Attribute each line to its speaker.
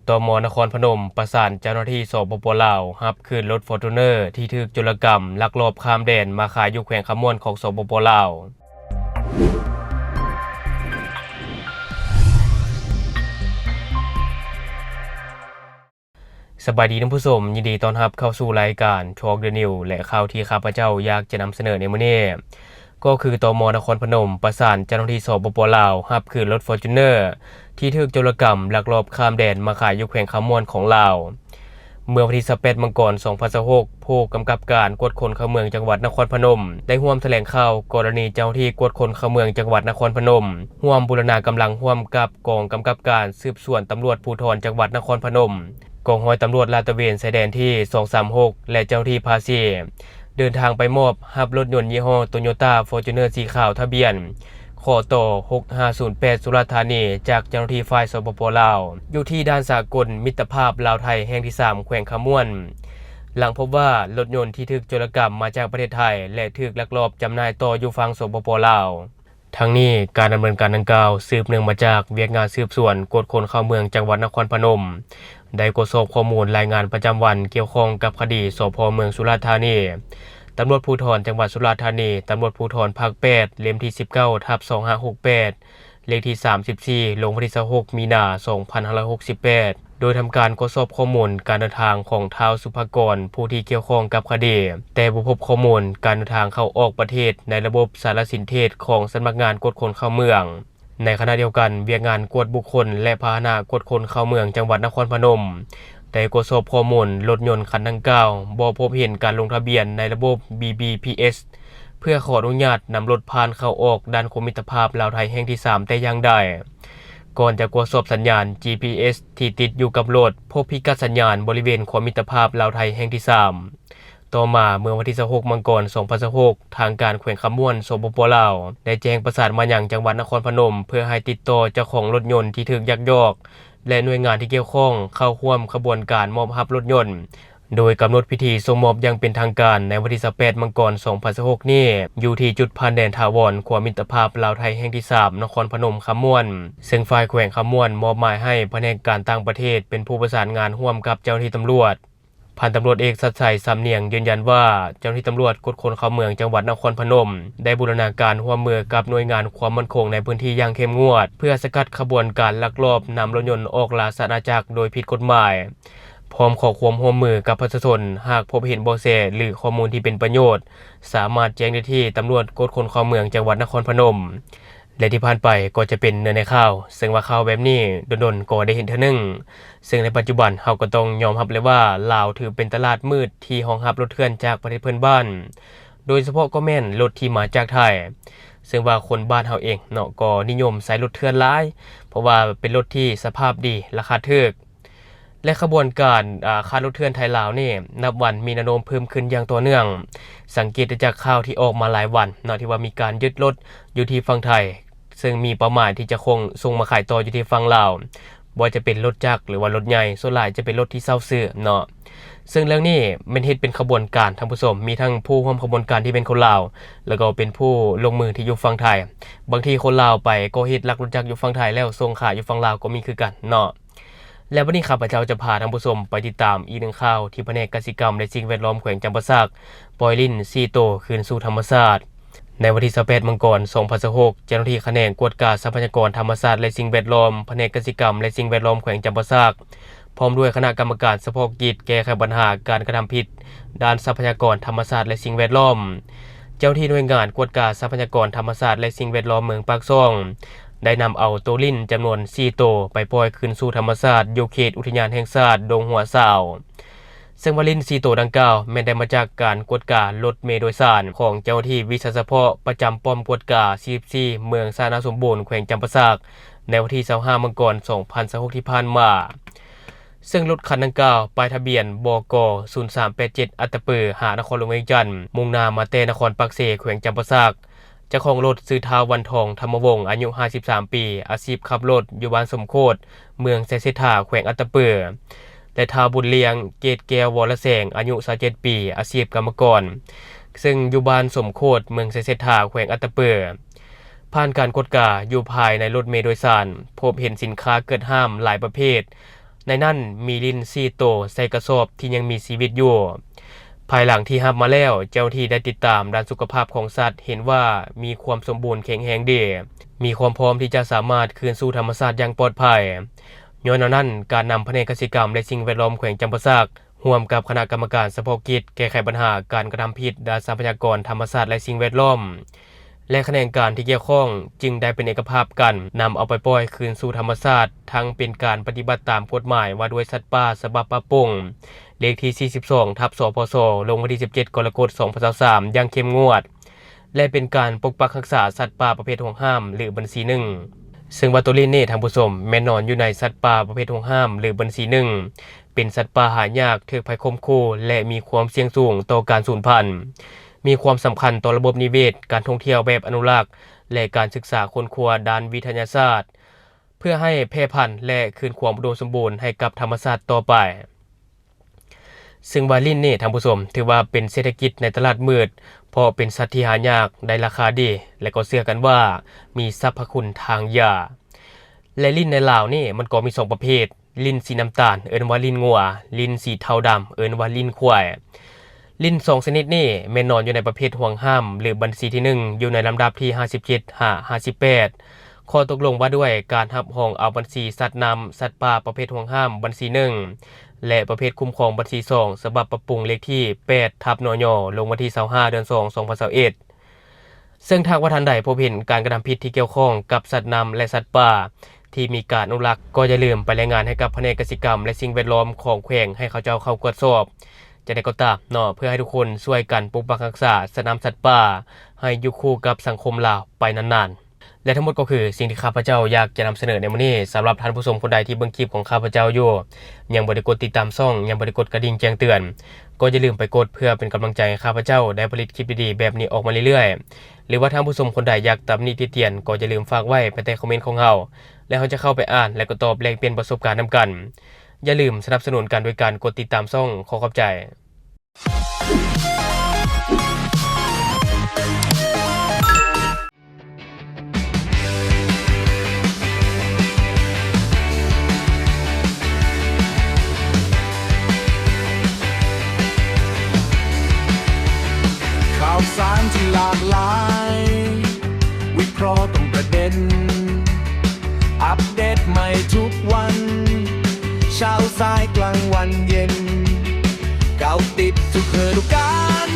Speaker 1: ตม.นครพนมประสานเจ้าหน้าที่สปป.ลาวรับคืนรถ Fortuner ที่ถูกโจรกรรมลักลอบข้ามแดนมาขายอยู่แขวงคำม่วนของสปป.ลาวสบายดีท่านผู้ชมยินดีต้อนรับเข้าสู่รายการ Talk the News และข่าวที่ข้าพเจ้าอยากจะนำเสนอในมื้อนี้ก็คือตม.นครพนมประสานเจ้าหน้าที่สปป.ลาวรับคืนรถ Fortuner ที่ถูกโจรกรรมลักลอบข้ามแดนมาขายอยู่แขวงคำม่วนของลาวเมื่อวันที่18 มังกร 2026ผู้กำกับการกวดคนเข้าเมืองจังหวัดนครพนมได้ร่วมแถลงข่าวกรณีเจ้าหน้าที่กวดคนเข้าเมืองจังหวัดนครพนมร่วมบูรณาการร่วมกับกองกำกับการสืบสวนตำรวจภูธรจังหวัดนครพนมกองร้อยตำรวจลาดตระเวนชายแดนที่236และเจ้าหน้าที่ภาษีเดินทางไปมอบรับรถยนต์ยี่ห้อ Toyota Fortuner สีขาวทะเบียนขอต่อ6508สุราษฎร์ธานีจากเจ้าหน้าที่ฝ่ายสปป.ลาวอยู่ที่ด้านสากลมิตรภาพลาวไทยแห่งที่3แขวงคำม่วนหลังพบว่ารถยนต์ที่ถูกโจรกรรมมาจากประเทศไทยและถูกลักลอบจำหน่ายต่ออยู่ฝั่งสปป.ลาวทั้งนี้การดำเนินการดังกล่าวสืบเนื่องมาจากเวียกงานสืบสวนกวดคนเข้าเมืองจังหวัดนครพนมได้ตรวจสอบข้อมูลรายงานประจำวันเกี่ยวข้องกับคดีสพ.เมืองสุราษฎร์ธานีตำรวจภูธรจังหวัดสุราษฎร์ธานีตำรวจภูธรภาค8เล่มที่19/2568เลขที่34ลงวันที่26มีนาคม2568โดยทำการตรวจสอบข้อมูลการเดินทางของท้าวสุภกรผู้ที่เกี่ยวข้องกับคดีแต่บ่พบข้อมูลการเดินทางเข้าออกประเทศในระบบสารสนเทศของสำนักงานกวดคนเข้าเมืองในขณะเดียวกันเวียกงานกวดบุคคลและพาหนะกวดคนเข้าเมืองจังหวัดนครพนมได้ตรวจสอบข้อมูลรถยนต์คันดังกล่าวบ่พบเห็นการลงทะเบียนในระบบ BBPS เพื่อขออนุญาตนำรถผ่านเข้าออกด้านคมมิตรภาพลาวไทยแห่งที่3แต่อย่างใดก่อนจะตรวจสอบสัญญาณ GPS ที่ติดอยู่กับรถพบพิกัดสัญญาณบริเวณคมมิตรภาพลาวไทยแห่งที่3ต่อมาเมื่อวันที่26มังกร2026ทางการแขวงคำม่วนสปป.ลาวได้แจ้งประสานมายังจังหวัดนครพนมเพื่อให้ติดต่อเจ้าของรถยนต์ที่ถูกยักยอกและหน่วยงานที่เกี่ยวข้องเข้าร่วมขบวนการมอบรับรถยนต์โดยกำหนดพิธีส่งมอบอย่างเป็นทางการในวันที่18มังกร2026นี้อยู่ที่จุดผ่านแดนถาวรขวามิตรภาพลาวไทยแห่งที่3นครพนมคำม่วนซึ่งฝ่ายแขวงคำม่วนมอบหมายให้แผนกการต่างประเทศเป็นผู้ประสานงานร่วมกับเจ้าหน้าที่ตำรวจพันตำรวจเอกสัจชัยสำเนียงยืนยันว่าเจ้าหน้าที่ตำรวจกวดคนเข้าเมืองจังหวัดนครพนมได้บูรณาการร่วมมือกับหน่วยงานความมั่นคงในพื้นที่อย่างเข้มงวดเพื่อสกัดขบวนการลักลอบนำรถยนต์ออกราชอาณาจักรโดยผิดกฎหมายพร้อมขอความร่วมมือกับประชาชนหากพบเห็นเบาะแสหรือข้อมูลที่เป็นประโยชน์สามารถแจ้งได้ที่ตำรวจกวดคนเข้าเมืองจังหวัดนครพนมและที่ผ่านไปก็จะเป็นเนื้อในข่าวซึ่งว่าข่าวแบบนี้โดนๆก็ได้เห็นเท่านึงซึ่งในปัจจุบันเราก็ต้องยอมรับเลยว่าลาวถือเป็นตลาดมืดที่รองรับรถเถื่อนจากประเทศเพื่อนบ้านโดยเฉพาะก็แม่นรถที่มาจากไทยซึ่งว่าคนบ้านเฮาเองเนาะก็นิยมใช้รถเถื่อนหลายเพราะว่าเป็นรถที่สภาพดีราคาถูกและขบวนการค้ารถเถื่อนไทยลาวนี่นับวันมีแนวโน้มเพิ่มขึ้นอย่างต่อเนื่องสังเกตได้จากข่าวที่ออกมาหลายวันเนาะที่ว่ามีการยึดรถอยู่ที่ฝั่งไทยซึ่งมีเป้าหมายที่จะคงส่งมาขายต่ออยู่ที่ฝั่งลาวบ่จะเป็นรถจักรหรือว่ารถใหญ่ส่วนหลายจะเป็นรถที่เซาซื้อเนาะซึ่งเรื่องนี้มันเฮ็ดเป็นขบวนการท่านผู้ชมมีทั้งผู้ร่วมขบวนการที่เป็นคนลาวแล้วก็เป็นผู้ลงมือที่อยู่ฝั่งไทยบางทีคนลาวไปก็เฮ็ดลักรถจักรอยู่ฝั่งไทยแล้วส่งขายอยู่ฝั่งลาวก็มีคือกันเนาะและวันนี้ข้าพเจ้าจะพาท่านผู้ชมไปติดตามอีกหนึ่งข่าวที่แผนกกสิกรรมและสิ่งแวดล้อมแขวงจำปาสักปล่อยลิ้น4ตัวคืนสู่ธรรมชาติในวันที่18มังกร2026เจ้าหน้าที่แขนงกวดการทรัพยากรธรรมชาติและสิ่งแวดล้อมแผนกกสิกรรมและสิ่งแวดล้อมแขวงจำปาสักพร้อมด้วยคณะกรรมการเฉพาะกิจแก้ไขปัญหาการกระทำผิดด้านทรัพยากรธรรมชาติและสิ่งแวดล้อมเจ้าหน้าที่หน่วยงานกวดการทรัพยากรธรรมชาติและสิ่งแวดล้อมเมืองปากซ่องได้นำเอาตัวลิ้นจำนวน4ตัวไปปล่อยคืนสู่ธรรมชาติอยู่เขตอุทยานแห่งชาติดงหัวสาวซึ่งวาลิน4ตัวดังกล่าวแม้นได้มาจากการกวดการรถเมล์โดยสารของเจ้าหน้าที่วิชาเฉพาะประจำป้อมกวดการ44เมืองสาธารณสมบูรณ์แขวงจำปาสักในวันที่25มังกร2026ที่ผ่านมาซึ่งรถคันดังกล่าวป้ายทะเบียนบก0387อัตตปือหานครหลวงเวียงจันทน์มุ่งหน้ามาแต่นครปักเสแขวงจำปาสักเจ้าของรถชื่อท้าววันทองธรรมวงศ์อายุ53ปีอาชีพขับรถอยู่บ้านสมโคตรเมืองไซเซธาแขวงอัตตปือและท้าวบุญเลียงเกตแก้ววรแสงอายุ27ปีอาชีพกรรมกรซึ่งอยู่บ้านสมโคตรเมืองไซเซธาแขวงอัตตปือผ่านการกดกาอยู่ภายในรถเมล์โดยสารพบเห็นสินค้าเกิดห้ามหลายประเภท ในนั้นมีลิน4ตัวใส่กระสอบที่ยังมีชีวิตอยู่ภายหลังที่รับมาแล้วเจ้าที่ได้ติดตามด้านสุขภาพของสัตว์เห็นว่ามีความสมบูรณ์แข็งแรงดีมีความพร้อมที่จะสามารถคืนสู่ธรรมชาติอย่างปลอดภัยย้อนนั้นการนำแผนกกสิกรรมและสิ่งแวดล้อมแขวงจำปาสักร่วมกับคณะกรรมการเฉพาะกิจแก้ไขปัญหาการกระทำผิดด้านทรัพยากรธรรมชาติและสิ่งแวดล้อมและคะแนนการที่เกี่ยวข้องจึงได้เป็นเอกภาพกันนำเอาไปปล่อยคืนสู่ธรรมชาติทั้งเป็นการปฏิบัติตามกฎหมายว่าด้วยสัตว์ป่าฉบับปะปงเลขที่42/สพสลงวันที่17กรกฎาคม2023อย่างเข้มงวดและเป็นการปกปักรักษาสัตว์ป่าประเภทห่วงห้ามหรือบัญชี1ซึ่งวัตถุลินนี่ท่านผู้ชมแม่นอนอยู่ในสัตว์ป่าประเภทห่วงห้ามหรือบัญชี1เป็นสัตว์ป่าหายากถูกภัยคมคู่และมีความเสี่ยงสูงต่อการสูญพันธุ์มีความสำคัญต่อระบบนิเวศการท่องเที่ยวแบบอนุรักษ์และการศึกษาค้นคว้าด้านวิทยาศาสตร์เพื่อให้แพร่พันธุ์และคืนความอุดมสมบูรณ์ให้กับธรรมชาติต่อไปซึ่งวาลินนี่ท่านผู้ชมถือว่าเป็นเศรษฐกิจในตลาดมืดเพราะเป็นสัตว์ที่หายากได้ราคาดีและก็เชื่อกันว่ามีสรรพคุณทางยาและลิ้นในลาวนี่มันก็มี2ประเภทลิ้นสีน้ำตาลเอิ้นว่าลิ้นงัวลิ้นสีเทาดำเอิ้นว่าลิ้นควายลิ้น2ชนิดนี้แม่นอนอยู่ในประเภทห่วงห้ามหรือบัญชีที่1อยู่ในลำดับที่57-58ข้อตกลงว่าด้วยการรับรองเอาบัญชีสัตว์นำสัตว์ป่าประเภทห่วงห้ามบัญชี1และประเภทคุ้มครองบัญชี2ฉบับปรับปรุงเลขที่8/นยลงวันที่25เดือน2 2021ซึ่งทางว่าทันใดพบเห็นการกระทำผิดที่เกี่ยวข้องกับสัตว์นำและสัตว์ป่าที่มีการอนุรักษ์ก็อย่าลืมไปรายงานให้กับแผนกกสิกรรมและสิ่งแวดล้อมของแขวงให้เขาเจ้าเข้ากวดสอบจะได้ก็ตามเนาะเพื่อให้ทุกคนช่วยกันปกปักรักษาสัตว์น้ำสัตว์ป่าให้อยู่คู่กับสังคมลาวไปนานๆและทั้งหมดก็คือสิ่งที่ข้าพเจ้าอยากจะนำเสนอในมื้อนี้สำหรับท่านผู้ชมคนใดที่เบิ่งคลิปของข้าพเจ้าอยู่ยังบ่ได้กดติดตามช่องยังบ่ได้กดกระดิ่งแจ้งเตือนก็อย่าลืมไปกดเพื่อเป็นกำลังใจให้ข้าพเจ้าได้ผลิตคลิปดีๆแบบนี้ออกมาเรื่อยๆหรือว่าท่านผู้ชมคนใดอยากตำหนิติเตียนก็อย่าลืมฝากไว้ใต้คอมเมนต์ของเราแล้วเราจะเข้าไปอ่านและก็ตอบแลกเปลี่ยนประสบการณ์นำกันอย่าลืมสนับสนุนกันโดยการกดติดตามช่องขอขอบใจ
Speaker 2: ข่าวสารที่หลากหลายวิเคราะห์ตรงประเด็นอัปเดตใหม่ทุกวันเช้าสายกลางวันเย็นเก่าติดทุกฤดูกาล